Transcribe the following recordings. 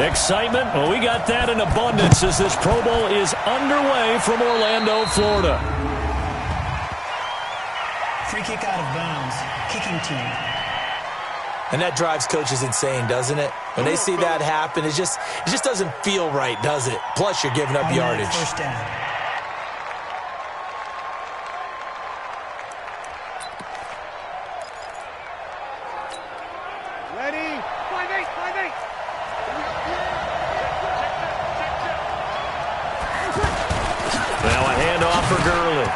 Excitement? Well, we got that in abundance as this Pro Bowl is underway from Orlando, Florida. Free kick out of bounds. Kicking team. And that drives coaches insane, doesn't it? When they see that happen, it just doesn't feel right, does it? Plus, you're giving up yardage. First down. Ready? 5-8, 5-8. Now a handoff for Gurley.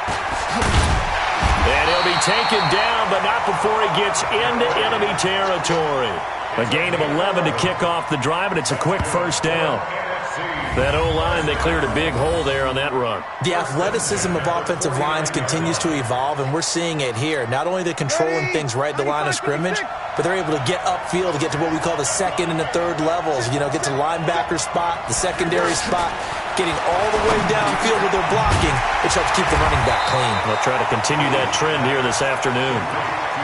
And he'll be taken down, but not before he gets into enemy territory. A gain of 11 to kick off the drive, and it's a quick first down. That O-line, they cleared a big hole there on that run. The athleticism of offensive lines continues to evolve, and we're seeing it here. Not only are they controlling things right at the line of scrimmage, but they're able to get upfield to get to what we call the second and the third levels. You know, get to the linebacker spot, the secondary spot, getting all the way downfield with their blocking, which helps keep the running back clean. They'll try to continue that trend here this afternoon.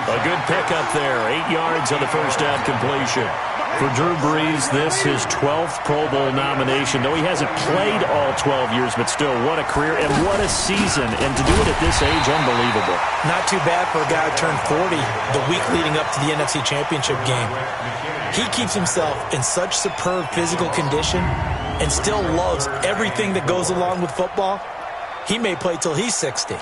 A good pickup there, 8 yards on the first down completion. For Drew Brees, this his 12th Pro Bowl nomination. Though he hasn't played all 12 years, but still, what a career and what a season. And to do it at this age, unbelievable. Not too bad for a guy who turned 40 the week leading up to the NFC Championship game. He keeps himself in such superb physical condition and still loves everything that goes along with football. He may play till he's 60.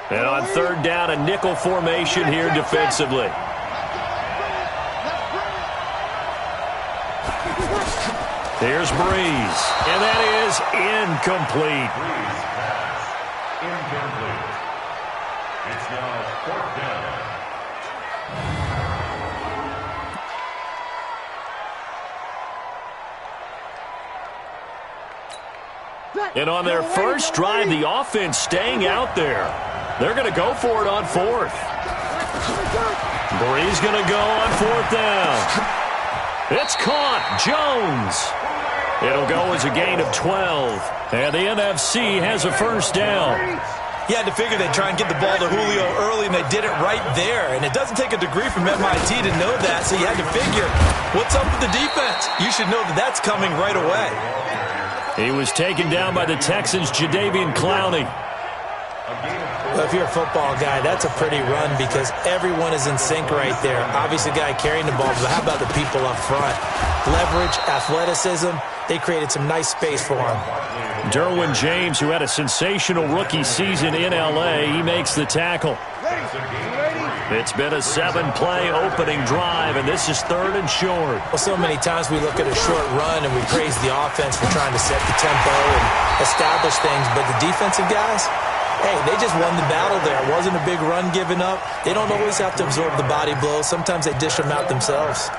And on third down, a nickel formation here defensively. Here's Brees, and that is incomplete. Incomplete. It's now fourth down. And on their first drive, the offense staying out there. They're going to go for it on fourth. Brees going to go on fourth down. It's caught. Jones. It'll go as a gain of 12. And the NFC has a first down. You had to figure they'd try and get the ball to Julio early, and they did it right there. And it doesn't take a degree from MIT to know that, so you had to figure, what's up with the defense? You should know that that's coming right away. He was taken down by the Texans' Jadeveon Clowney. Well, if you're a football guy, that's a pretty run because everyone is in sync right there. Obviously, the guy carrying the ball, but how about the people up front? Leverage, athleticism, they created some nice space for him. Derwin James, who had a sensational rookie season in L.A., he makes the tackle. It's been a 7-play opening drive, and this is third and short. Well, so many times we look at a short run and we praise the offense for trying to set the tempo and establish things, but the defensive guys, hey, they just won the battle there. It wasn't a big run given up. They don't always have to absorb the body blows. Sometimes they dish them out themselves.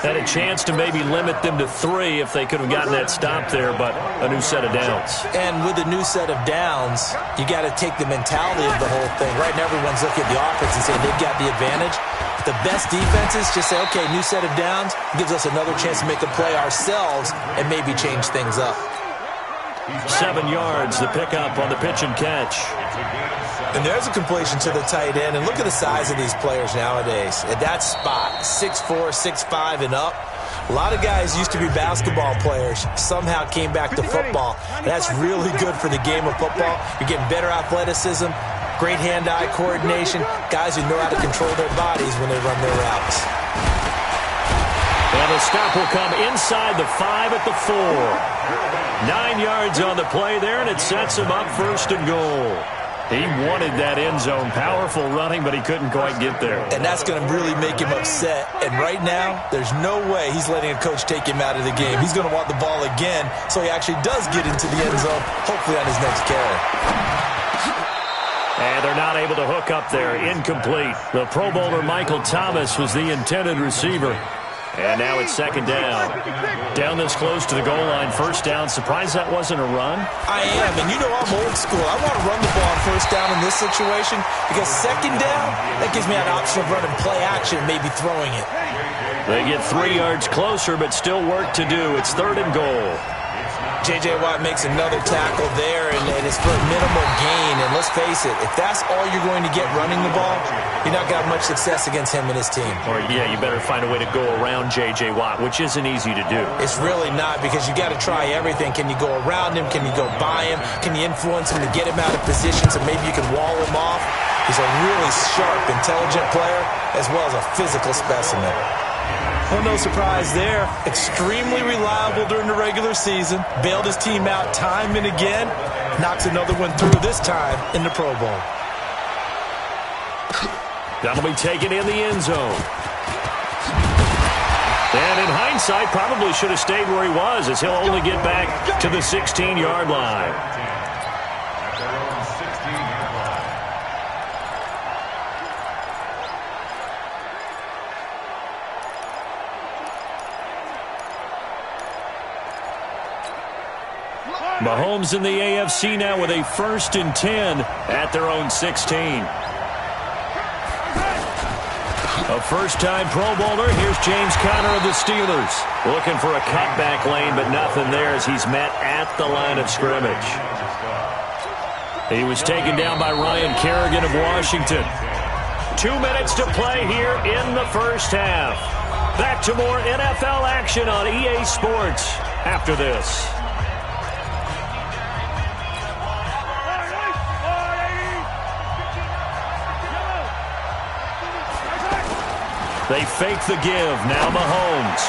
Had a chance to maybe limit them to 3 if they could have gotten that stop there, but a new set of downs. And with a new set of downs, you got to take the mentality of the whole thing. Right now, everyone's looking at the offense and saying they've got the advantage. The best defenses just say, okay, new set of downs gives us another chance to make a play ourselves and maybe change things up. 7 yards, the pickup on the pitch and catch. And there's a completion to the tight end. And look at the size of these players nowadays. At that spot, 6'4", 6'5", and up. A lot of guys used to be basketball players, somehow came back to football. And that's really good for the game of football. You're getting better athleticism, great hand-eye coordination, guys who know how to control their bodies when they run their routes. And the stop will come inside the 5 at the 4. 9 yards on the play there, and it sets him up first and goal. He wanted that end zone. Powerful running, but he couldn't quite get there. And that's going to really make him upset. And right now, there's no way he's letting a coach take him out of the game. He's going to want the ball again, so he actually does get into the end zone, hopefully on his next carry. And they're not able to hook up there. Incomplete. The Pro Bowler Michael Thomas was the intended receiver. And now it's second down. Down this close to the goal line, first down. Surprised that wasn't a run? I am, and you know I'm old school. I want to run the ball on first down in this situation because second down, that gives me an option of running play action, maybe throwing it. They get 3 yards closer, but still work to do. It's third and goal. J.J. Watt makes another tackle there, and it's for a minimal gain. And let's face it, if that's all you're going to get running the ball, you're not going to have much success against him and his team. Or, yeah, you better find a way to go around J.J. Watt, which isn't easy to do. It's really not, because you got to try everything. Can you go around him? Can you go by him? Can you influence him to get him out of position so maybe you can wall him off? He's a really sharp, intelligent player, as well as a physical specimen. Well, no surprise there. Extremely reliable during the regular season. Bailed his team out time and again. Knocks another one through, this time in the Pro Bowl. That'll be taken in the end zone. And in hindsight, probably should have stayed where he was, as he'll only get back to the 16-yard line. Mahomes in the AFC now with a 1st and 10 at their own 16. A first-time Pro Bowler. Here's James Conner of the Steelers. Looking for a cutback lane, but nothing there as he's met at the line of scrimmage. He was taken down by Ryan Kerrigan of Washington. 2 minutes to play here in the first half. Back to more NFL action on EA Sports after this. They fake the give. Now Mahomes.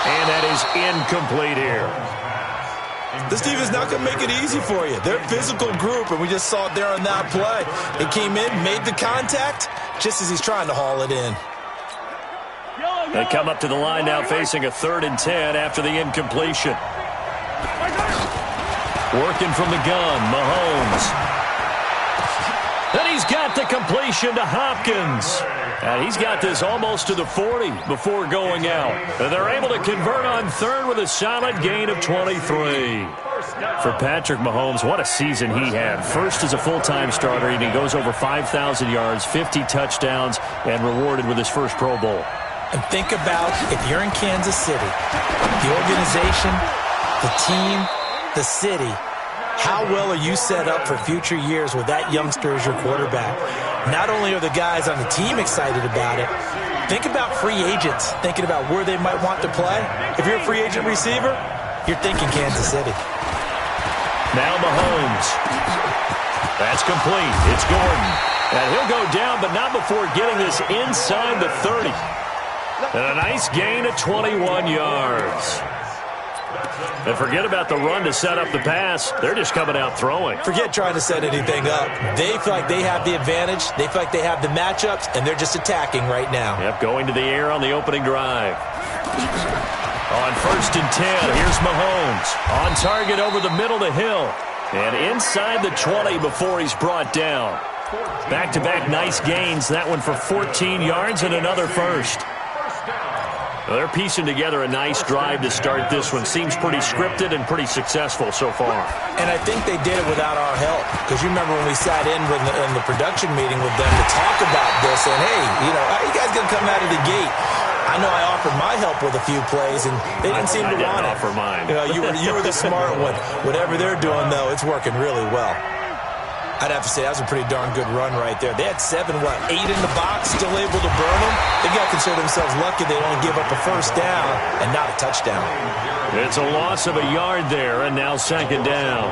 And that is incomplete here. This team is not going to make it easy for you. They're a physical group, and we just saw it there on that play. They came in, made the contact, just as he's trying to haul it in. They come up to the line now facing a 3rd and 10 after the incompletion. Working from the gun, Mahomes. And he's got the completion to Hopkins. And he's got this almost to the 40 before going out. And they're able to convert on 3rd with a solid gain of 23. For Patrick Mahomes, what a season he had. First as a full-time starter, and he goes over 5,000 yards, 50 touchdowns, and rewarded with his first Pro Bowl. And think about, if you're in Kansas City, the organization, the team, the city, how well are you set up for future years with that youngster as your quarterback? Not only are the guys on the team excited about it, think about free agents thinking about where they might want to play. If you're a free agent receiver, you're thinking Kansas City. Now Mahomes. That's complete. It's Gordon. And he'll go down, but not before getting this inside the 30. And a nice gain of 21 yards. And forget about the run to set up the pass. They're just coming out throwing. Forget trying to set anything up. They feel like they have the advantage. They feel like they have the matchups, and they're just attacking right now. Yep, going to the air on the opening drive. On 1st and 10, here's Mahomes. On target over the middle to Hill. And inside the 20 before he's brought down. Back-to-back nice gains. That one for 14 yards and another first. Well, they're piecing together a nice drive to start this one. Seems pretty scripted and pretty successful so far. And I think they did it without our help. Because you remember when we sat in the production meeting with them to talk about this. And, hey, how are you guys going to come out of the gate? I know I offered my help with a few plays, and they didn't seem to want it. Offer mine. You were the smart one. Whatever they're doing, though, it's working really well. I'd have to say that was a pretty darn good run right there. They had 8 in the box, still able to burn them. They got to consider themselves lucky they only give up a first down and not a touchdown. It's a loss of a yard there, and now 2nd down.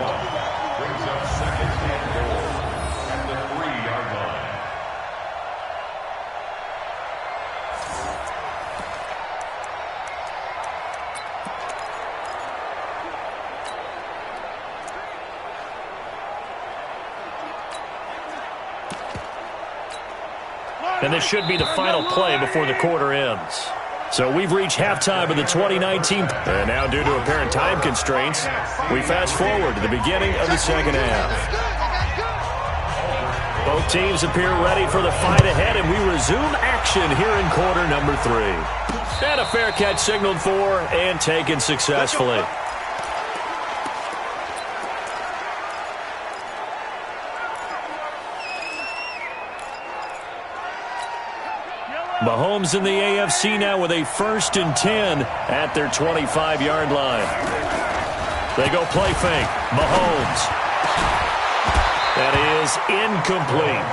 And this should be the final play before the quarter ends. So we've reached halftime of the 2019. And now, due to apparent time constraints, we fast forward to the beginning of the 2nd half. Both teams appear ready for the fight ahead, and we resume action here in quarter number 3. And a fair catch signaled for and taken successfully. Mahomes in the AFC now with a 1st and 10 at their 25-yard line. They go play fake. Mahomes. That is incomplete.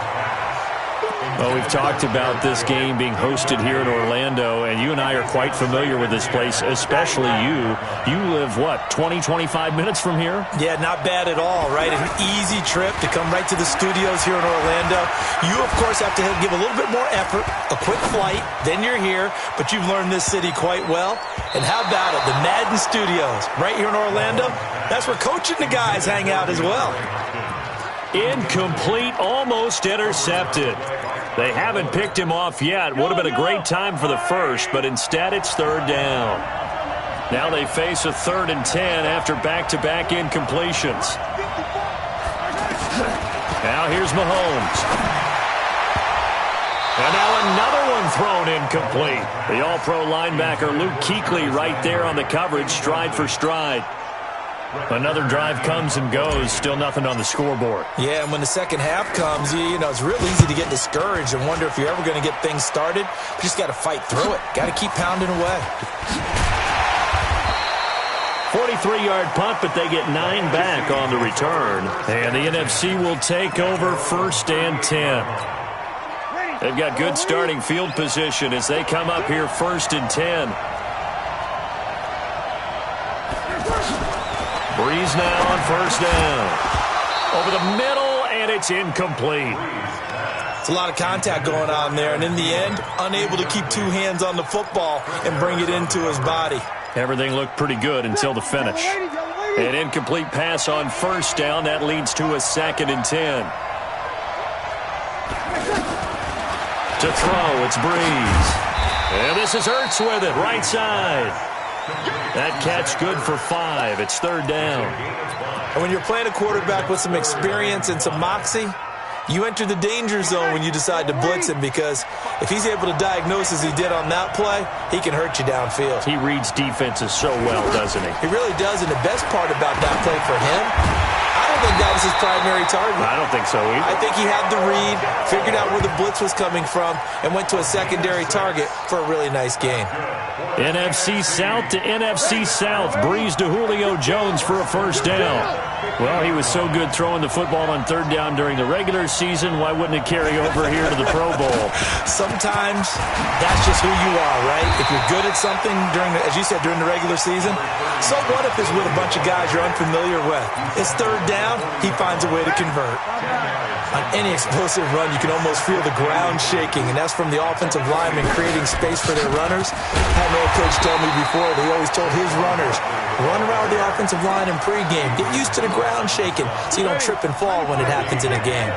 Well, we've talked about this game being hosted here in Orlando, and you and I are quite familiar with this place, especially you. You live, what, 20, 25 minutes from here? Yeah, not bad at all, right? An easy trip to come right to the studios here in Orlando. You, of course, have to give a little bit more effort, a quick flight, then you're here, but you've learned this city quite well. And how about it, the Madden Studios right here in Orlando? That's where Coach and the guys hang out as well. Incomplete, almost intercepted. They haven't picked him off yet. Would have been a great time for the first, but instead it's third down. Now they face a 3rd and 10 after back-to-back incompletions. Now here's Mahomes. And now another one thrown incomplete. The all-pro linebacker Luke Kuechly right there on the coverage, stride for stride. Another drive comes and goes, still nothing on the scoreboard. Yeah, and when the second half comes, you know, it's real easy to get discouraged and wonder if you're ever going to get things started. You just got to fight through it. Got to keep pounding away. 43-yard punt, but they get 9 back on the return. And the NFC will take over 1st and 10. They've got good starting field position as they come up here 1st and 10. Breeze now on 1st down. Over the middle, and it's incomplete. It's a lot of contact going on there, and in the end, unable to keep 2 hands on the football and bring it into his body. Everything looked pretty good until the finish. An incomplete pass on 1st down. That leads to a 2nd and 10. To throw, it's Breeze. And this is Ertz with it, right side. That catch good for 5. It's 3rd down. And when you're playing a quarterback with some experience and some moxie, you enter the danger zone when you decide to blitz him, because if he's able to diagnose as he did on that play, he can hurt you downfield. He reads defenses so well, doesn't he? He really does, and the best part about that play for him, I don't think that was his primary target. I don't think so either. I think he had the read, figured out where the blitz was coming from, and went to a secondary target for a really nice gain. NFC South to NFC South. Breeze to Julio Jones for a 1st down. Well, he was so good throwing the football on 3rd down during the regular season. Why wouldn't it carry over here to the Pro Bowl? Sometimes that's just who you are, right? If you're good at something as you said, during the regular season, so what if it's with a bunch of guys you're unfamiliar with? It's 3rd down, he finds a way to convert. On any explosive run, you can almost feel the ground shaking, and that's from the offensive linemen creating space for their runners. I had an old coach tell me before, they always told his runners, run around the offensive line in pregame. Get used to the ground shaking so you don't trip and fall when it happens in a game.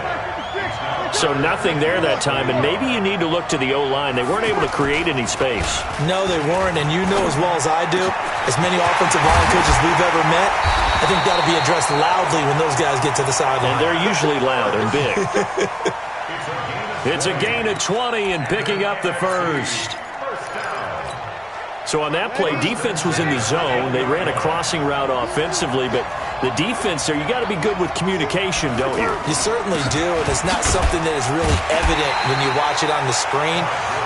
So nothing there that time, and maybe you need to look to the O-line. They weren't able to create any space. No, they weren't, and you know as well as I do, as many offensive line coaches we've ever met, I think that'll be addressed loudly when those guys get to the sideline. And they're usually loud and big. It's a gain of 20 and picking up the 1st. So on that play, defense was in the zone. They ran a crossing route offensively, but the defense there, you got to be good with communication, don't you? You certainly do, and it's not something that is really evident when you watch it on the screen.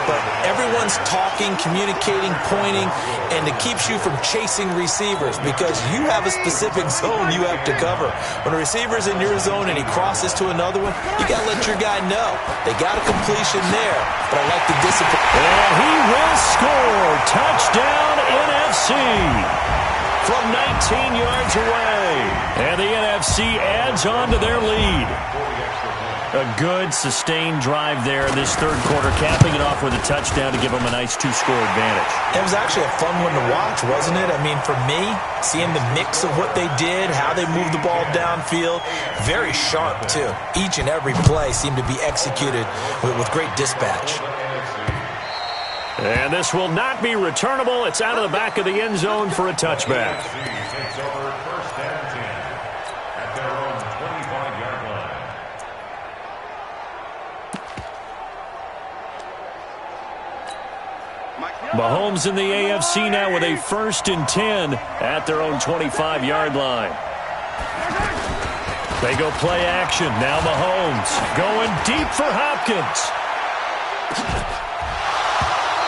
But everyone's talking, communicating, pointing, and it keeps you from chasing receivers because you have a specific zone you have to cover. When a receiver's in your zone and he crosses to another one, you got to let your guy know. They got a completion there, but I like the discipline. And he will score. Touchdown, NFC. From 19 yards away. And the NFC adds on to their lead. A good, sustained drive there this 3rd quarter, capping it off with a touchdown to give them a nice 2-score advantage. It was actually a fun one to watch, wasn't it? I mean, for me, seeing the mix of what they did, how they moved the ball downfield, very sharp, too. Each and every play seemed to be executed with great dispatch. And this will not be returnable. It's out of the back of the end zone for a touchback. Mahomes in the AFC now with a 1st and 10 at their own 25-yard line. They go play action. Now Mahomes going deep for Hopkins.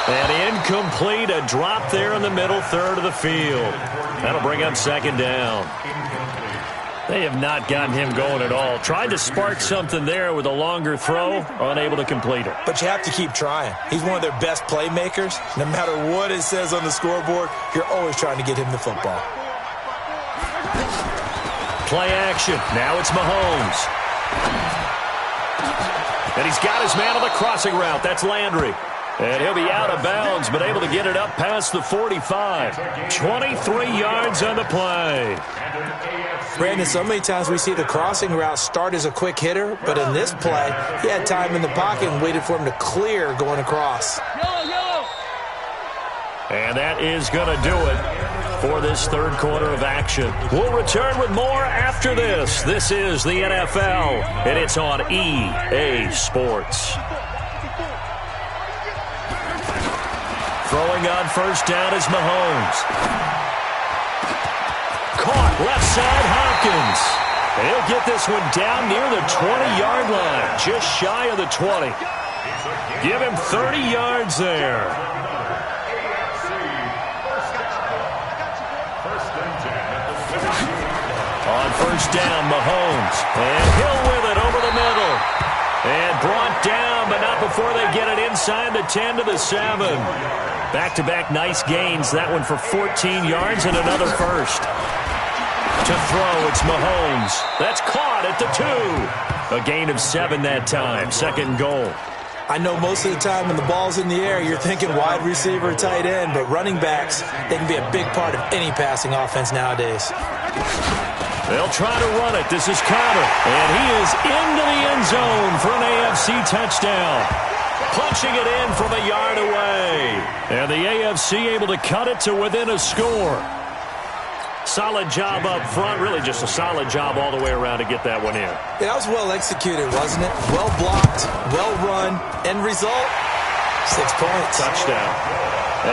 And incomplete, a drop there in the middle third of the field. That'll bring up second down. They have not gotten him going at all. Tried to spark something there with a longer throw, unable to complete it. But you have to keep trying. He's one of their best playmakers. No matter what it says on the scoreboard, you're always trying to get him the football. Play action. Now it's Mahomes. And he's got his man on the crossing route. That's Landry. And he'll be out of bounds, but able to get it up past the 45. 23 yards on the play. Brandon, so many times we see the crossing route start as a quick hitter, but in this play, he had time in the pocket and waited for him to clear going across. And that is going to do it for this third quarter of action. We'll return with more after this. This is the NFL, and it's on EA Sports. Throwing on first down is Mahomes. Caught left side, Hopkins. And he'll get this one down near the 20-yard line, just shy of the 20. Give him 30 yards there. On first down, Mahomes. And Hill with it over the middle. And brought down, but not before they get it inside the 10 to the 7. Back-to-back nice gains. That one for 14 yards and another first. To throw, it's Mahomes. That's caught at the 2. A gain of 7 that time. Second and goal. I know most of the time when the ball's in the air, you're thinking wide receiver, tight end, but running backs, they can be a big part of any passing offense nowadays. They'll try to run it. This is Conner. And he is into the end zone for an AFC touchdown. Punching it in from a yard away. And the AFC able to cut it to within a score. Solid job up front. Really just a solid job all the way around to get that one in. Yeah, that was well executed, wasn't it? Well blocked, well run. End result, 6 points. Touchdown.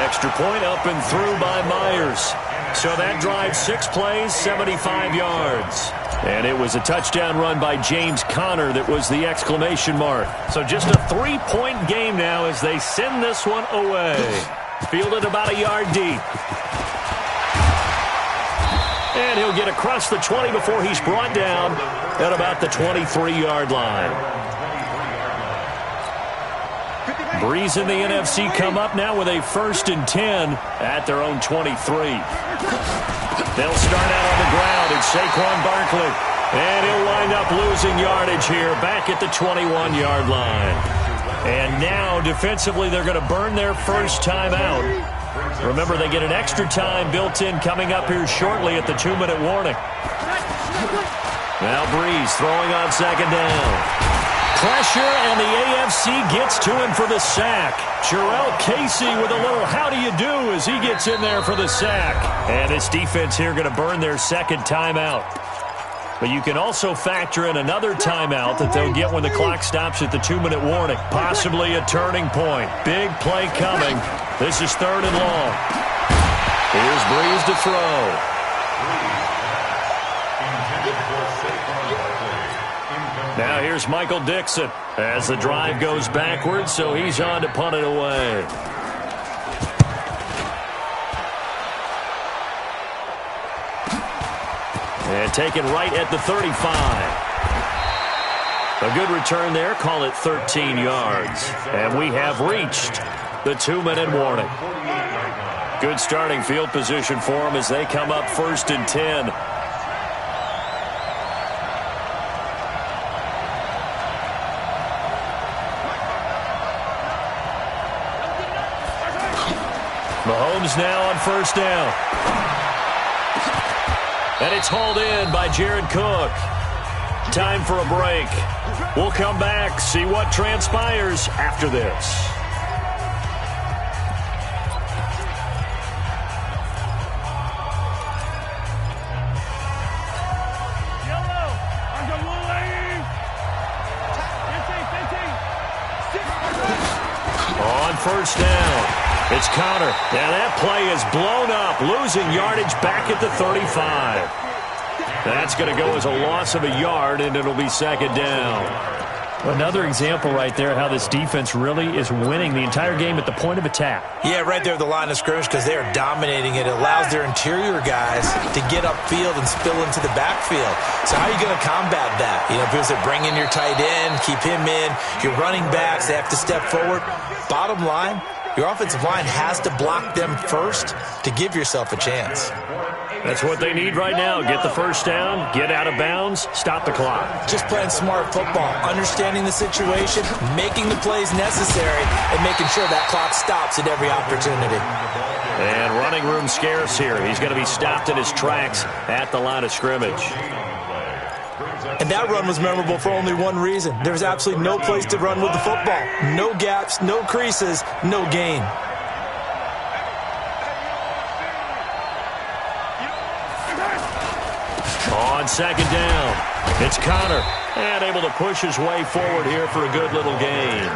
Extra point up and through by Myers. So that drive 6 plays, 75 yards. And it was a touchdown run by James Conner that was the exclamation mark. So just a 3-point game now as they send this one away. Fielded about a yard deep. And he'll get across the 20 before he's brought down at about the 23-yard line. Breeze and the NFC come up now with a 1st and 10 at their own 23. They'll start out on the ground. It's Saquon Barkley. And he'll wind up losing yardage here back at the 21-yard line. And now defensively they're going to burn their first timeout. Remember, they get an extra time built in coming up here shortly at the 2-minute warning. Now Breeze throwing on second down. Pressure, and the AFC gets to him for the sack. Jarrell Casey with a little how do you do as he gets in there for the sack. And this defense here going to burn their second timeout. But you can also factor in another timeout that they'll get when the clock stops at the 2-minute warning. Possibly a turning point. Big play coming. This is 3rd and long. Here's Breeze to throw. Now here's Michael Dixon as the drive goes backwards, so he's on to punt it away. And taken right at the 35. A good return there. Call it 13 yards. And we have reached the 2-minute warning. Good starting field position for them as they come up 1st and 10. Mahomes now on first down. And it's hauled in by Jared Cook. Time for a break. We'll come back, see what transpires after this. On first down, it's Conner. Now that play is blown up, losing yardage back at the 35. That's going to go as a loss of a yard, and it'll be second down. Another example right there how this defense really is winning the entire game at the point of attack. Yeah, right there at the line of scrimmage because they are dominating it. It allows their interior guys to get upfield and spill into the backfield. So how are you going to combat that? You know, people say bring in your tight end, keep him in. Your running backs, they have to step forward. Bottom line, your offensive line has to block them first to give yourself a chance. That's what they need right now. Get the first down, get out of bounds, stop the clock. Just playing smart football, understanding the situation, making the plays necessary, and making sure that clock stops at every opportunity. And running room scarce here. He's going to be stopped in his tracks at the line of scrimmage. And that run was memorable for only one reason. There was absolutely no place to run with the football. No gaps, no creases, no gain. On second down, it's Connor, and able to push his way forward here for a good little gain.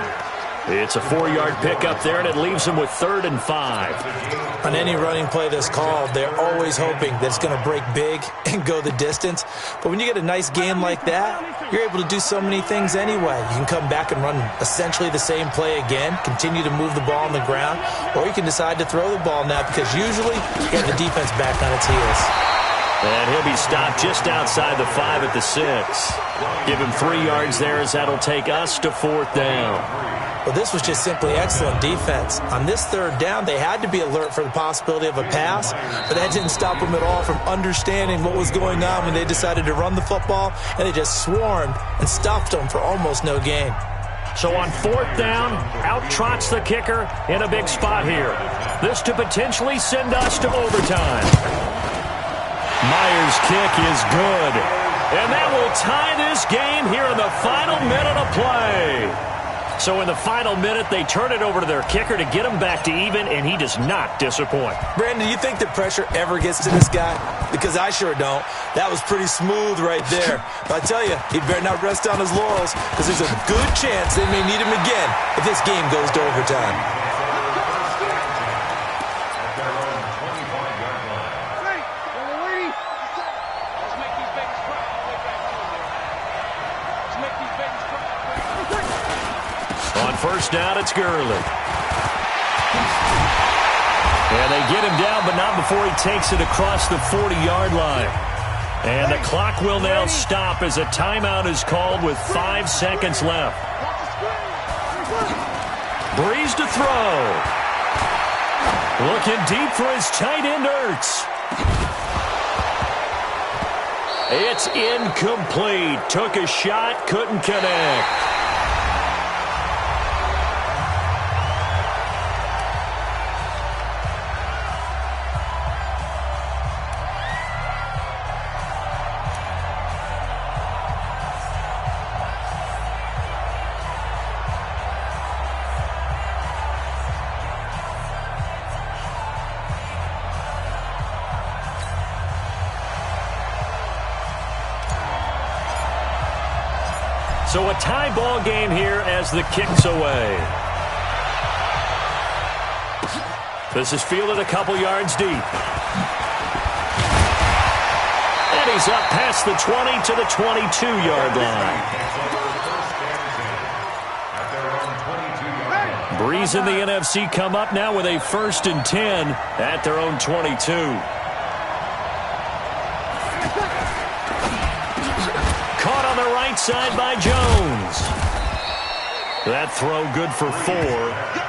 It's a 4-yard pickup there, and it leaves him with 3rd and 5. On any running play that's called, they're always hoping that it's going to break big and go the distance. But when you get a nice gain like that, you're able to do so many things anyway. You can come back and run essentially the same play again, continue to move the ball on the ground, or you can decide to throw the ball now because usually you have the defense back on its heels. And he'll be stopped just outside the 5 at the 6. Give him 3 yards there as that'll take us to 4th down. Well, this was just simply excellent defense. On this 3rd down, they had to be alert for the possibility of a pass, but that didn't stop them at all from understanding what was going on when they decided to run the football, and they just swarmed and stopped them for almost no gain. So on 4th down, out trots the kicker in a big spot here. This to potentially send us to overtime. Myers' kick is good. And that will tie this game here in the final minute of play. So in the final minute, they turn it over to their kicker to get him back to even, and he does not disappoint. Brandon, do you think the pressure ever gets to this guy? Because I sure don't. That was pretty smooth right there. But I tell you, he better not rest on his laurels because there's a good chance they may need him again if this game goes to overtime. First down, it's Gurley. And they get him down, but not before he takes it across the 40-yard line. And the clock will now stop as a timeout is called with 5 seconds left. Breeze to throw. Looking deep for his tight end, Ertz. It's incomplete. Took a shot, couldn't connect. So a tie ball game here as the kick's away. This is fielded a couple yards deep. And he's up past the 20 to the 22-yard line. Breeze and the NFC come up now with a 1st and 10 at their own 22. Side by Jones. That throw good for 4.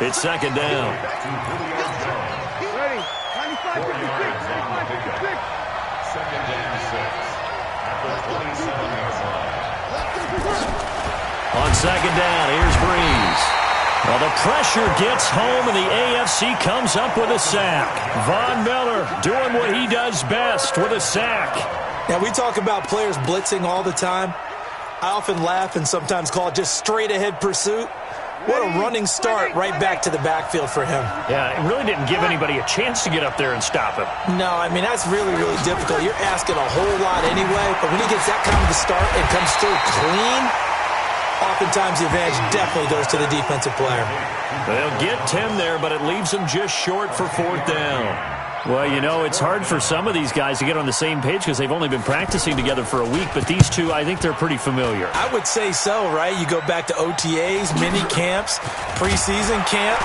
It's 2nd down. Ready. 95, 56. 56. 2nd and 6. At the 27-yard line. On 2nd down, here's Breeze. Well, the pressure gets home, and the AFC comes up with a sack. Von Miller doing what he does best with a sack. Now, we talk about players blitzing all the time. I often laugh and sometimes call it just straight-ahead pursuit. What a running start right back to the backfield for him. Yeah, it really didn't give anybody a chance to get up there and stop him. No, I mean, that's really, really difficult. You're asking a whole lot anyway, but when he gets that kind of a start and comes through clean, oftentimes the advantage definitely goes to the defensive player. They'll get 10 there, but it leaves them just short for 4th down. Well, you know, it's hard for some of these guys to get on the same page because they've only been practicing together for a week, but these two, I think they're pretty familiar. I would say so, right? You go back to OTAs, mini camps, preseason camp,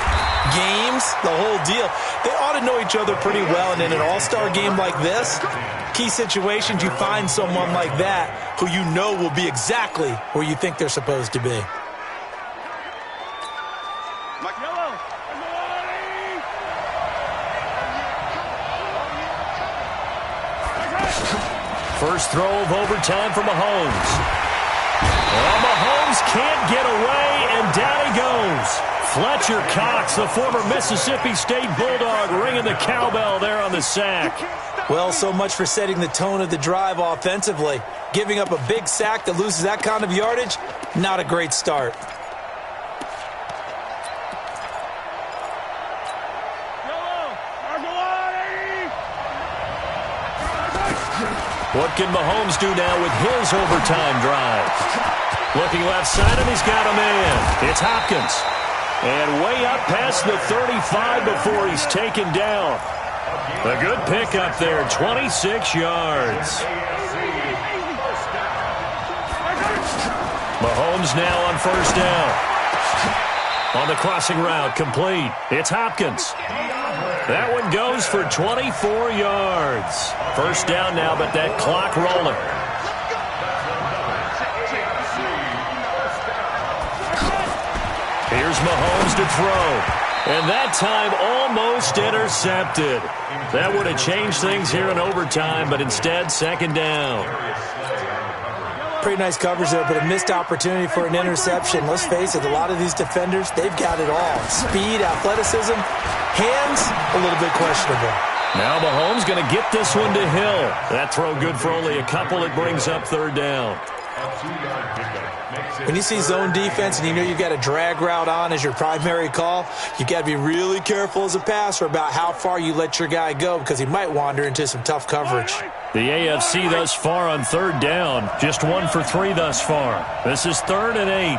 games, the whole deal. They ought to know each other pretty well, and in an all-star game like this, key situations, you find someone like that who you know will be exactly where you think they're supposed to be. First throw of overtime for Mahomes. Well, Mahomes can't get away, and down he goes. Fletcher Cox, the former Mississippi State Bulldog, ringing the cowbell there on the sack. Well, so much for setting the tone of the drive offensively. Giving up a big sack that loses that kind of yardage, not a great start. What can Mahomes do now with his overtime drive? Looking left side, and he's got a man. It's Hopkins. And way up past the 35 before he's taken down. A good pickup there, 26 yards. Mahomes now on first down. On the crossing route, complete. It's Hopkins. That one goes for 24 yards. First down now, but that clock rolling. Here's Mahomes to throw. And that time almost intercepted. That would have changed things here in overtime, but instead, second down. Pretty nice coverage there, but a missed opportunity for an interception. Let's face it, a lot of these defenders, they've got it all. Speed, athleticism, hands, a little bit questionable. Now Mahomes going to get this one to Hill. That throw good for only a couple. It brings up third down. When you see zone defense and you know you've got a drag route on as your primary call, you got to be really careful as a passer about how far you let your guy go because he might wander into some tough coverage. The AFC thus far on third down, just 1 for 3 thus far. This is 3rd and 8.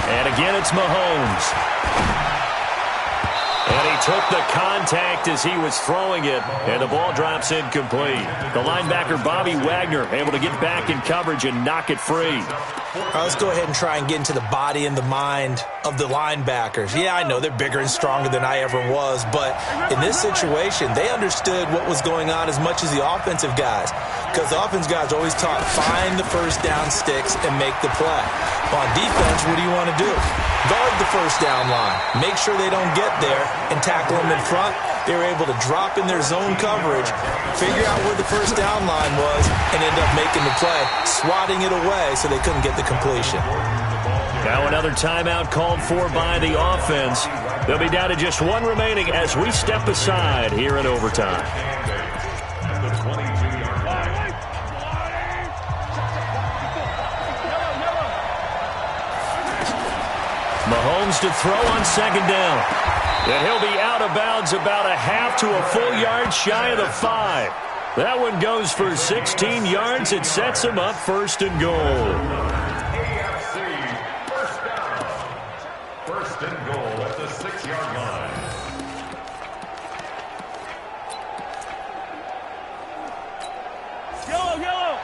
And again, it's Mahomes. And he took the contact as he was throwing it, and the ball drops incomplete. The linebacker, Bobby Wagner, able to get back in coverage and knock it free. All right, let's go ahead and try and get into the body and the mind of the linebackers. Yeah, I know they're bigger and stronger than I ever was, but in this situation, they understood what was going on as much as the offensive guys, because the offensive guys are always taught, find the first down sticks and make the play. On defense, what do you want to do? Guard the first down line. Make sure they don't get there and tackle them in front. They were able to drop in their zone coverage, figure out where the first down line was, and end up making the play, swatting it away so they couldn't get the completion. Now another timeout called for by the offense. They'll be down to just 1 remaining as we step aside here in overtime. Mahomes to throw on second down. And he'll be out of bounds about a half to a full yard shy of the 5. That one goes for 16 yards. It sets him up 1st and goal. AFC first down. 1st and goal at the 6-yard line. Yellow.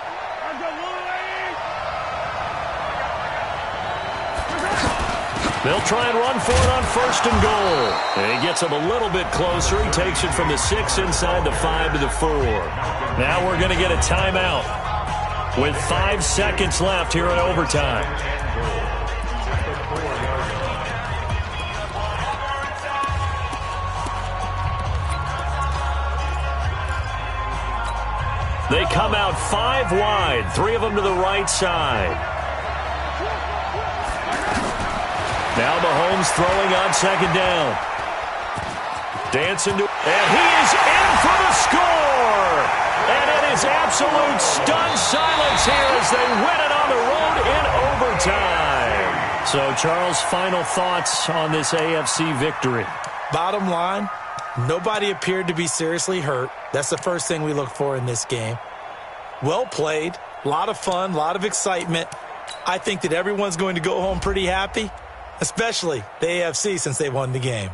They'll try and run for it on 1st and goal. And he gets him a little bit closer. He takes it from the 6 inside the 5 to the 4. Now we're going to get a timeout with 5 seconds left here in overtime. They come out 5 wide, 3 of them to the right side. Now Mahomes throwing on second down. Dancing to, and he is in for the score! And it is absolute stunned silence here as they win it on the road in overtime. So, Charles, final thoughts on this AFC victory? Bottom line, nobody appeared to be seriously hurt. That's the first thing we look for in this game. Well played, a lot of fun, a lot of excitement. I think that everyone's going to go home pretty happy, especially the AFC since they won the game.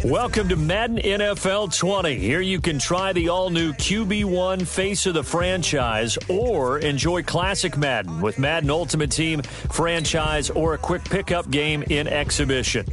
Welcome to Madden NFL 20. Here you can try the all-new QB1 Face of the Franchise or enjoy Classic Madden with Madden Ultimate Team, Franchise, or a quick pickup game in Exhibition.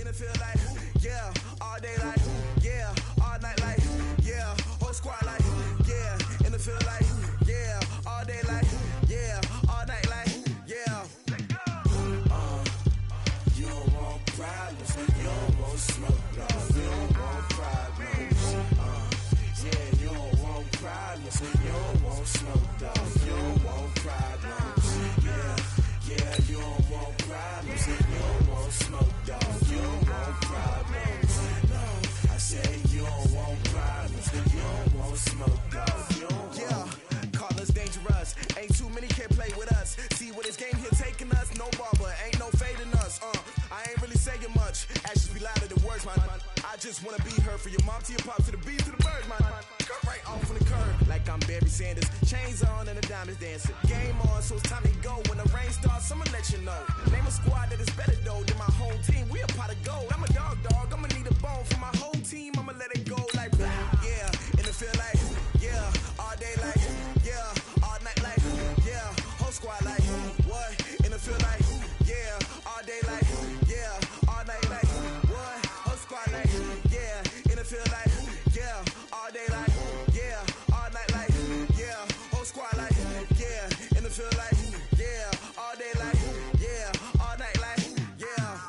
Just wanna be her for your mom to your pop to the beat to the bird, man. Cut right off on the curb like I'm Barry Sanders. Chains on and the diamonds dancing. Game on, so it's time to go. When the rain starts, I'ma let you know. Name a squad that is better though than my home team. We a pot of gold. I'm a dog. I'ma need a bone for my whole team. I'ma let it go like yeah. And it feel like yeah. All day like yeah. All night like yeah. Whole squad like what? And it feel like yeah. All day like yeah. All night like what? Whole squad like yeah. And it feel like yeah. All day like yeah. All night like yeah. Whole squad like yeah. And it feel like yeah. All day like yeah. All night like yeah.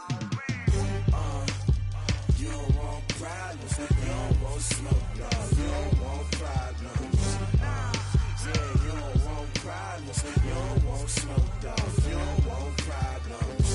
You don't want problems. You don't want smoke, no. You don't want problems. Yeah, you don't want problems. You don't want smoke, dog. You don't want problems.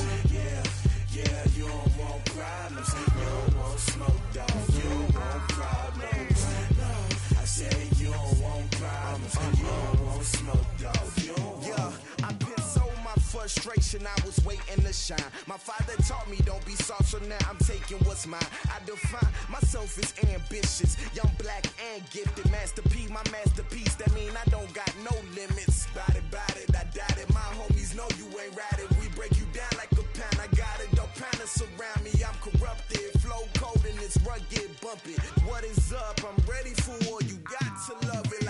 Yeah, you don't want problems. You don't want smoke, dog. You don't want problems. No, I said you don't want problems. You don't want smoke, dog. You don't want. Yeah, I've been so my frustration. I was waiting to shine. My father taught me don't be soft, so now I'm taking what's mine. I define myself as ambitious, young, black, and gifted. Master P, my masterpiece. That mean I don't got no limits. Bout it, I doubt it. My homies know you ain't ratted. We break you down like a pound. I got it, don't pound us around me. I'm corrupted, flow cold and it's rugged, bump it. What is up? I'm ready for war. You got to love it.